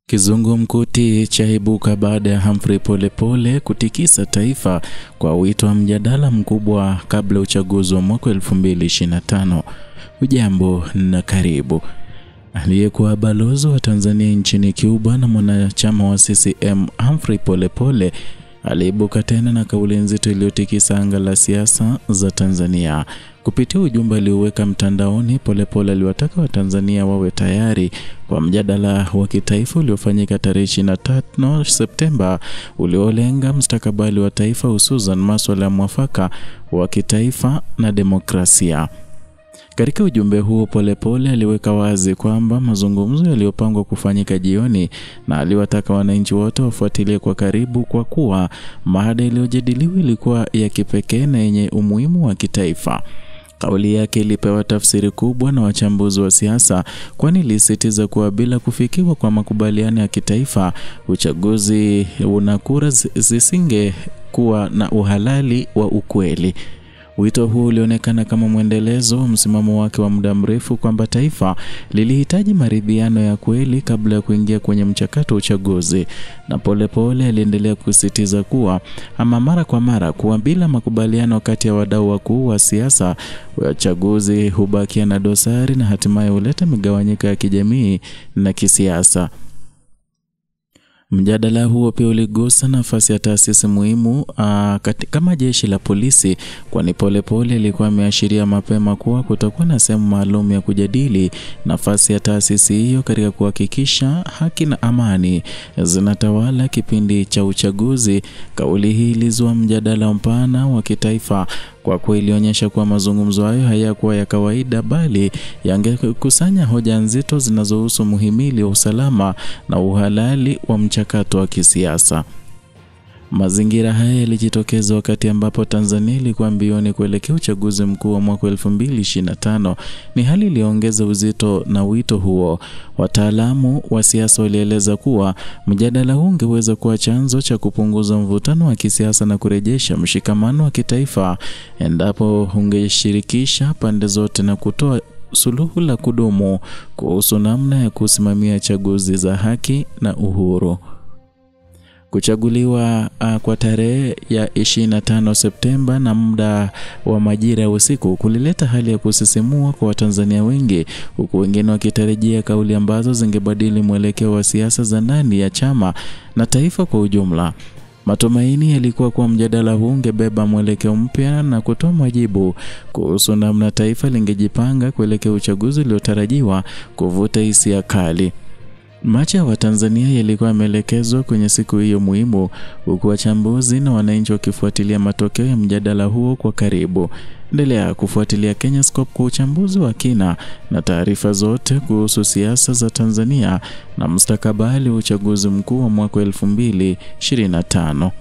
Kizungumkuti chaibuka baada ya Humphrey Polepole kutikisa taifa kwa wito wa mjadala mkubwa kabla uchaguzi wa mwaka 2025. Ujambo na karibu. Aliyekuwa balozi wa Tanzania nchini Cuba na mwanachama wa CCM Humphrey Polepole aliibuka tena na kauli nzito iliyotikisa anga la siasa za Tanzania. Kupitia ujumbe alioweka mtandaoni, Polepole aliwataka Watanzania wawe tayari kwa mjadala wa kitaifa uliofanyika tarehe 25 Septemba uliolenga mustakabali wa taifa, hususan masuala ya mwafaka wa kitaifa na demokrasia. Katika ujumbe huo, Polepole aliweka wazi kwamba mazungumzo yaliyopangwa kufanyika jioni, na aliwataka wananchi wote wafuatilie kwa karibu kwa kuwa mada iliyojadiliwa ilikuwa ya kipekee na yenye umuhimu wa kitaifa. Kauli yake ilipewa tafsiri kubwa na wachambuzi wa siasa, kwani ilisisitiza kuwa bila kufikiwa kwa makubaliano ya kitaifa, uchaguzi na kura zisinge kuwa na uhalali wa ukweli. Wito huu ulionekana kama mwendelezo wa msimamo wake wa muda mrefu kwamba taifa lilihitaji maridhiano ya kweli kabla ya kuingia kwenye mchakato wa uchaguzi, na Polepole aliendelea kusisitiza kuwa mara kwa mara kuwa bila makubaliano kati ya wadau wakuu wa siasa, uchaguzi hubakia na dosari na hatimaye huleta migawanyiko ya kijamii na kisiasa. Mjadala huo pia uligusa nafasi ya taasisi muhimu kama jeshi la polisi, kwani Polepole alikuwa ameashiria mapema kuwa kutakuwa na sehemu maalum ya kujadili nafasi ya taasisi hiyo katika kuhakikisha haki na amani zinatawala kipindi cha uchaguzi. Kauli hii ilizua mjadala mpana wa kitaifa kwa kuwa ilionyesha kuwa mazungumzo hayo hayakuwa ya kawaida, bali yangekusanya hoja nzito zinazohusu muhimili wa usalama na uhalali wa mchakato wa kisiasa. Mazingira haya yalijitokeza wakati ambapo Tanzania ilikuwa mbioni kuelekea uchaguzi mkuu wa mwaka 2025. Ni hali iliyoongeza uzito na wito huo. Wataalamu wa siasa walieleza kuwa mjadala huu ungeweza kuwa chanzo cha kupunguza mvutano wa kisiasa na kurejesha mshikamano wa kitaifa endapo ungeshirikisha pande zote na kutoa suluhu la kudumu kuhusu namna ya kusimamia chaguzi za haki na uhuru. Kuchaguliwa kwa tarehe ya 25 Septemba na muda wa majira ya usiku kulileta hali ya kusisimua kwa Watanzania wengi, huku wengine wakitarajia kauli ambazo zingebadili mwelekeo wa siasa za ndani ya chama na taifa kwa ujumla. Matumaini yalikuwa kuwa mjadala huu ungebeba mwelekeo mpya na kutoa majibu kuhusu namna taifa lingejipanga kuelekea uchaguzi uliotarajiwa kuvuta hisia kali. Macho ya Watanzania yalikuwa yameelekezwa kwenye siku hiyo muhimu, huku wachambuzi na wananchi wakifuatilia matokeo ya mjadala huo kwa karibu. Endelea kufuatilia Kenyascope kwa uchambuzi wa kina na taarifa zote kuhusu siasa za Tanzania na mustakabali wa uchaguzi mkuu wa mwaka 2025.